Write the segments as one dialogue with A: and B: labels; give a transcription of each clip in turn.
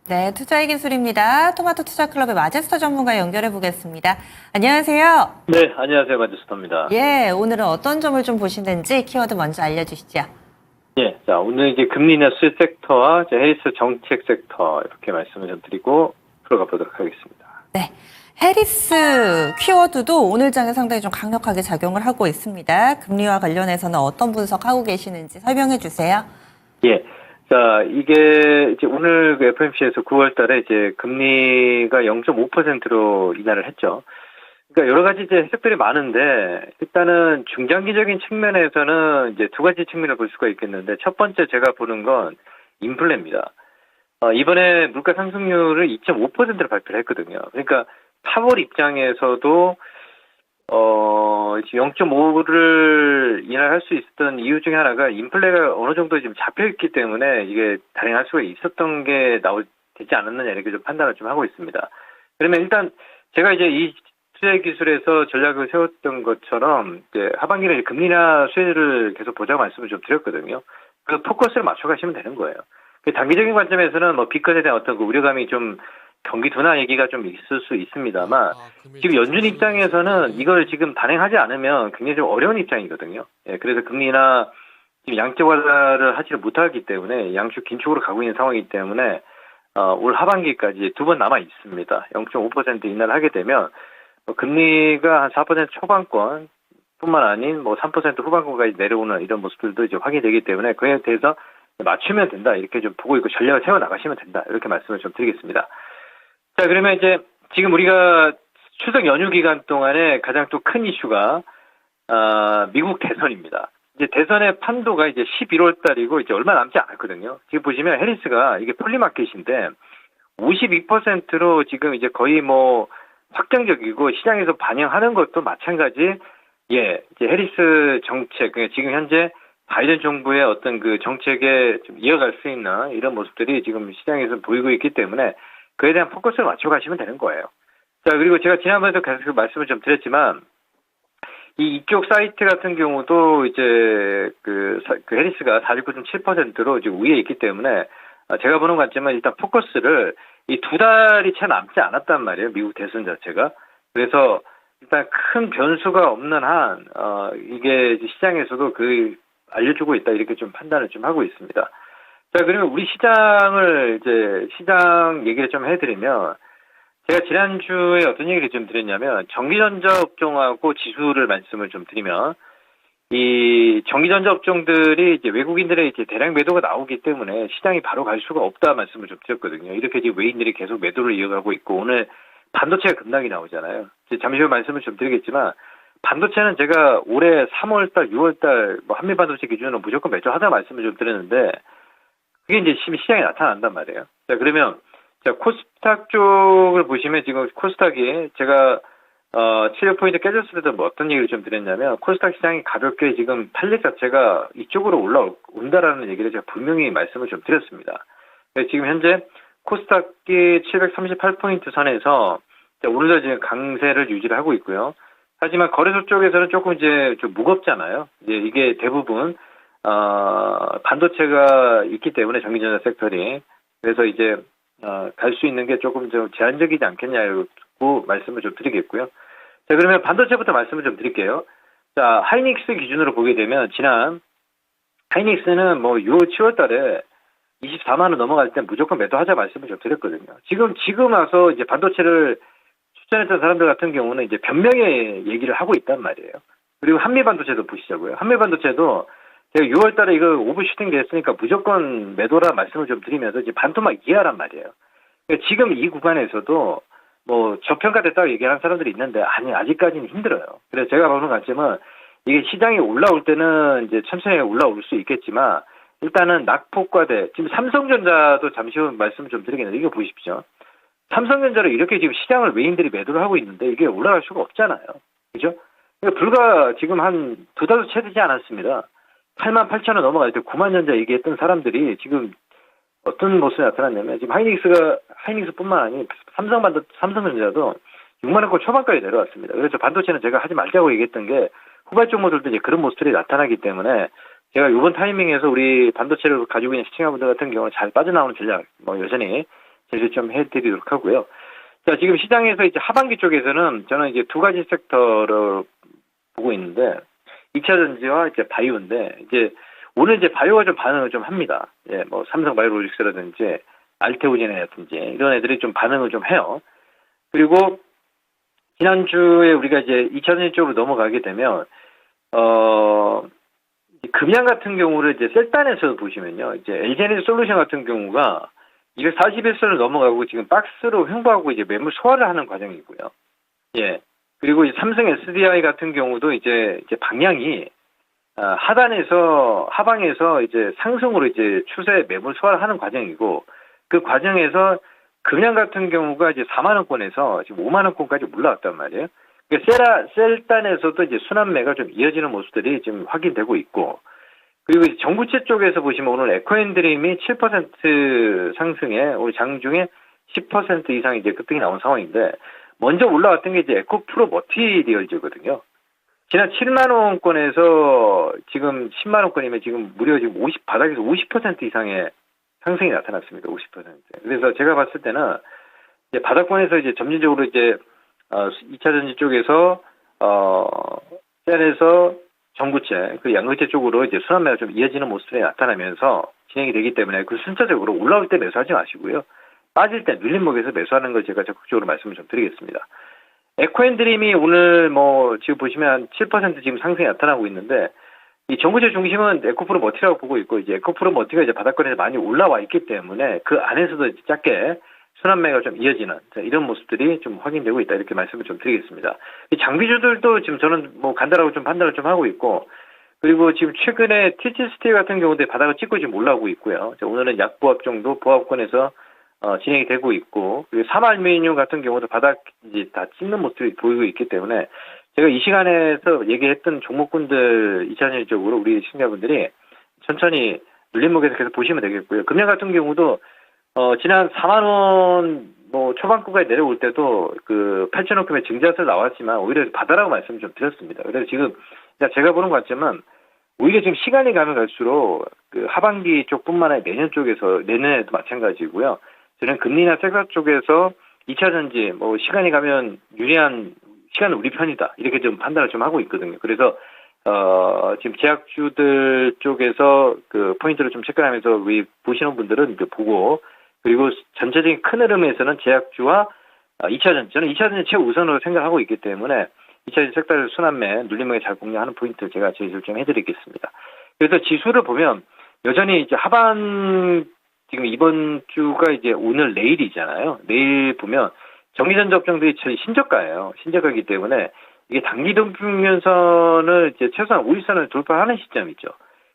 A: 네, 투자의 기술입니다. 토마토 투자클럽의 마제스터 전문가 연결해 보겠습니다. 안녕하세요.
B: 네, 안녕하세요. 마제스터입니다.
A: 예, 오늘은 어떤 점을 좀 보시는지 키워드 먼저 알려주시죠.
B: 예, 자, 오늘 이제 금리 인하 수혜 섹터와 이제 해리스 정책 섹터 이렇게 말씀을 좀 드리고 들어가 보도록 하겠습니다.
A: 네, 해리스 키워드도 오늘 장에 상당히 좀 강력하게 작용을 하고 있습니다. 금리와 관련해서는 어떤 분석하고 계시는지 설명해 주세요.
B: 예. 자, 이게 이제 오늘 그 FOMC에서 9월 달에 이제 금리가 0.5%로 인하를 했죠. 그러니까 여러 가지 이제 해석들이 많은데 일단은 중장기적인 측면에서는 이제 두 가지 측면을 볼 수가 있겠는데 첫 번째 제가 보는 건 인플레입니다. 이번에 물가 상승률을 2.5%로 발표를 했거든요. 그러니까 8월 입장에서도 0.5를 인하할 수 있었던 이유 중에 하나가 인플레가 어느 정도 지금 잡혀있기 때문에 이게 단행할 수가 있었던 게 되지 않았느냐 이렇게 좀 판단을 좀 하고 있습니다. 그러면 일단 제가 이제 이 투자 기술에서 전략을 세웠던 것처럼 이제 하반기에 금리 인하 수혜를 계속 보자고 말씀을 좀 드렸거든요. 그 포커스를 맞춰가시면 되는 거예요. 단기적인 관점에서는 뭐 비건에 대한 어떤 그 우려감이 좀 경기 둔화 얘기가 좀 있을 수 있습니다만 지금 연준 입장에서는 이걸 지금 단행하지 않으면 굉장히 좀 어려운 입장이거든요. 예, 그래서 금리 인하 지금 양적 완화를 하지를 못하기 때문에 양축 긴축으로 가고 있는 상황이기 때문에 올 하반기까지 두 번 남아 있습니다. 0.5% 인하를 하게 되면 금리가 한 4% 초반권 뿐만 아닌 뭐 3% 후반권까지 내려오는 이런 모습들도 이제 확인되기 때문에 그에 대해서 맞추면 된다 이렇게 좀 보고 있고 전략을 세워 나가시면 된다 이렇게 말씀을 좀 드리겠습니다. 자, 그러면 이제 지금 우리가 추석 연휴 기간 동안에 가장 또 큰 이슈가 미국 대선입니다. 이제 대선의 판도가 이제 11월 달이고 이제 얼마 남지 않았거든요. 지금 보시면 해리스가 이게 폴리마켓인데 52%로 지금 이제 거의 뭐 확정적이고 시장에서 반영하는 것도 마찬가지. 예, 이제 해리스 정책 지금 현재 바이든 정부의 어떤 그 정책에 좀 이어갈 수 있는 이런 모습들이 지금 시장에서 보이고 있기 때문에 그에 대한 포커스를 맞춰가시면 되는 거예요. 자, 그리고 제가 지난번에도 계속 말씀을 좀 드렸지만, 이쪽 사이트 같은 경우도 이제 그 해리스가 49.7%로 지금 위에 있기 때문에 제가 보는 관점은 일단 포커스를 이 두 달이 채 남지 않았단 말이에요. 미국 대선 자체가. 그래서 일단 큰 변수가 없는 한, 이게 시장에서도 알려주고 있다. 이렇게 좀 판단을 좀 하고 있습니다. 자, 그러면 우리 시장 얘기를 좀 해드리면, 제가 지난주에 어떤 얘기를 좀 드렸냐면, 전기전자 업종하고 지수를 말씀을 좀 드리면, 이 전기전자 업종들이 이제 외국인들의 이제 대량 매도가 나오기 때문에 시장이 바로 갈 수가 없다 말씀을 좀 드렸거든요. 이렇게 지금 외인들이 계속 매도를 이어가고 있고, 오늘 반도체가 급락이 나오잖아요. 잠시 후 말씀을 좀 드리겠지만, 반도체는 제가 올해 3월달, 6월달, 뭐 한미반도체 기준으로 무조건 매도하자 말씀을 좀 드렸는데, 그게 이제 시장에 나타난단 말이에요. 자, 그러면, 코스닥 쪽을 보시면 지금 코스닥이 제가, 700포인트 깨졌을 때도 뭐 어떤 얘기를 좀 드렸냐면, 코스닥 시장이 가볍게 지금 탄력 자체가 이쪽으로 올라온다라는 얘기를 제가 분명히 말씀을 좀 드렸습니다. 지금 현재 코스닥이 738포인트 선에서 오늘도 지금 강세를 유지를 하고 있고요. 하지만 거래소 쪽에서는 조금 이제 좀 무겁잖아요. 이제 이게 대부분, 반도체가 있기 때문에 전기전자 섹터리. 그래서 이제, 갈 수 있는 게 조금 좀 제한적이지 않겠냐고 말씀을 좀 드리겠고요. 자, 그러면 반도체부터 말씀을 좀 드릴게요. 자, 하이닉스 기준으로 보게 되면, 하이닉스는 뭐 6월, 7월 달에 24만원 넘어갈 때 무조건 매도하자 말씀을 좀 드렸거든요. 지금 와서 이제 반도체를 추천했던 사람들 같은 경우는 이제 변명의 얘기를 하고 있단 말이에요. 그리고 한미반도체도 보시자고요. 한미반도체도 제가 6월 달에 이거 오버슈팅 됐으니까 무조건 매도라 말씀을 좀 드리면서 이제 반토막 이하란 말이에요. 그러니까 지금 이 구간에서도 뭐 저평가됐다고 얘기하는 사람들이 있는데 아니 아직까지는 힘들어요. 그래서 제가 보는 관점은 이게 시장이 올라올 때는 이제 천천히 올라올 수 있겠지만 일단은 낙폭과대 지금 삼성전자도 잠시 후 말씀 좀 드리겠는데 이거 보십시오. 삼성전자를 이렇게 지금 시장을 외인들이 매도를 하고 있는데 이게 올라갈 수가 없잖아요. 그죠? 그러니까 불과 지금 한 두 달도 채 되지 않았습니다. 88,000원 넘어갈 때 9만전자 얘기했던 사람들이 지금 어떤 모습이 나타났냐면 지금 하이닉스뿐만 아니라 삼성전자도 6만원권 초반까지 내려왔습니다. 그래서 반도체는 제가 하지 말자고 얘기했던 게 후발 종목들도 이제 그런 모습들이 나타나기 때문에 제가 이번 타이밍에서 우리 반도체를 가지고 있는 시청자분들 같은 경우는 잘 빠져나오는 전략 뭐 여전히 제시를 좀 해드리도록 하고요. 자, 지금 시장에서 이제 하반기 쪽에서는 저는 이제 두 가지 섹터를 보고 있는데 2차 전지와 이제 바이오인데 이제 오늘 이제 바이오가 좀 반응을 좀 합니다. 예, 뭐 삼성 바이오로직스라든지 알테오젠이라든지 이런 애들이 좀 반응을 좀 해요. 그리고 지난주에 우리가 이제 2차 전지 쪽으로 넘어가게 되면 금양 같은 경우를 이제 셀단에서 보시면요. 이제 LG에너지 솔루션 같은 경우가 241선을 넘어가고 지금 박스로 횡보하고 이제 매물 소화를 하는 과정이고요. 예. 그리고 이제 삼성 SDI 같은 경우도 이제 방향이 하방에서 이제 상승으로 이제 추세 매물 소화를 하는 과정이고 그 과정에서 금양 같은 경우가 이제 4만원권에서 지금 5만원권까지 올라왔단 말이에요. 그러니까 셀단에서도 이제 순환매가 좀 이어지는 모습들이 지금 확인되고 있고 그리고 이제 정부채 쪽에서 보시면 오늘 에코앤드림이 7% 상승에 오늘 장중에 10% 이상 이제 급등이 나온 상황인데 먼저 올라왔던 게 이제 에코프로 머티리얼즈거든요. 지난 7만 원권에서 지금 10만 원권이면 지금 무려 지금 바닥에서 50% 이상의 상승이 나타났습니다. 50%. 그래서 제가 봤을 때는 이제 바닥권에서 이제 점진적으로 이제 2차 전지 쪽에서 셀에서 정부채, 그 양극재 쪽으로 이제 순환매가 좀 이어지는 모습이 나타나면서 진행이 되기 때문에 그 순차적으로 올라올 때 매수하지 마시고요. 빠질 때 눌림목에서 매수하는 걸 제가 적극적으로 말씀을 좀 드리겠습니다. 에코앤드림이 오늘 뭐 지금 보시면 7% 지금 상승이 나타나고 있는데 이 정부채 중심은 에코프로 머티라고 보고 있고 이제 에코프로 머티가 이제 바닥권에서 많이 올라와 있기 때문에 그 안에서도 이제 작게 순환매가 좀 이어지는 이런 모습들이 좀 확인되고 있다 이렇게 말씀을 좀 드리겠습니다. 이 장비주들도 지금 저는 뭐 간단하고 좀 판단을 좀 하고 있고 그리고 지금 최근에 TC스틸 같은 경우도 바닥을 찍고 지금 올라오고 있고요. 오늘은 약보합 정도 보합권에서 진행이 되고 있고 그리고 삼알미늄 같은 경우도 바닥 이제 다 찍는 모습이 보이고 있기 때문에 제가 이 시간에서 얘기했던 종목군들 2차전지 쪽으로 우리 시청자분들이 천천히 눌림목에서 계속 보시면 되겠고요. 금양 같은 경우도 지난 4만 원 뭐 초반구까지 내려올 때도 그 8천억금의 증자세 나왔지만 오히려 바다라고 말씀 좀 드렸습니다. 그래서 지금 제가 보는 관점은 오히려 지금 시간이 가면 갈수록 그 하반기 쪽뿐만 아니라 내년에도 마찬가지고요. 저는 금리나 섹터 쪽에서 2차 전지 뭐 시간이 가면 유리한 시간은 우리 편이다 이렇게 좀 판단을 좀 하고 있거든요. 그래서 지금 제약주들 쪽에서 그 포인트를 좀 체크하면서 우리 보시는 분들은 이제 보고 그리고 전체적인 큰 흐름에서는 제약주와 2차 전지 저는 2차 전지 최우선으로 생각하고 있기 때문에 2차 전지 섹터 순환매 눌림목에 잘 공략하는 포인트 제가 제시를 좀 해드리겠습니다. 그래서 지수를 보면 여전히 이제 하반 지금 이번 주가 이제 오늘 내일이잖아요. 내일 보면 정기전자 업종들이 신저가예요. 신저가이기 때문에 이게 단기 동평면선을 이제 최소한 5일선을 돌파하는 시점이죠.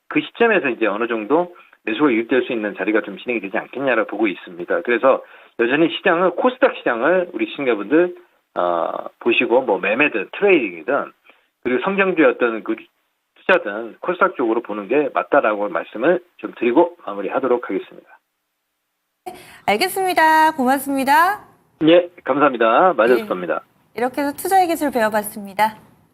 B: 그 시점에서 이제 어느 정도 매수가 유입될 수 있는 자리가 좀 진행이 되지 않겠냐라고 보고 있습니다. 그래서 여전히 시장은 코스닥 시장을 우리 시청자분들 보시고 뭐 매매든 트레이딩이든 그리고 성장주의 어떤 그 투자든 코스닥 쪽으로 보는 게 맞다라고 말씀을 좀 드리고 마무리하도록 하겠습니다.
A: 알겠습니다. 고맙습니다.
B: 예, 감사합니다. 마저스입니다.
A: 이렇게 해서 투자의 기술 배워봤습니다.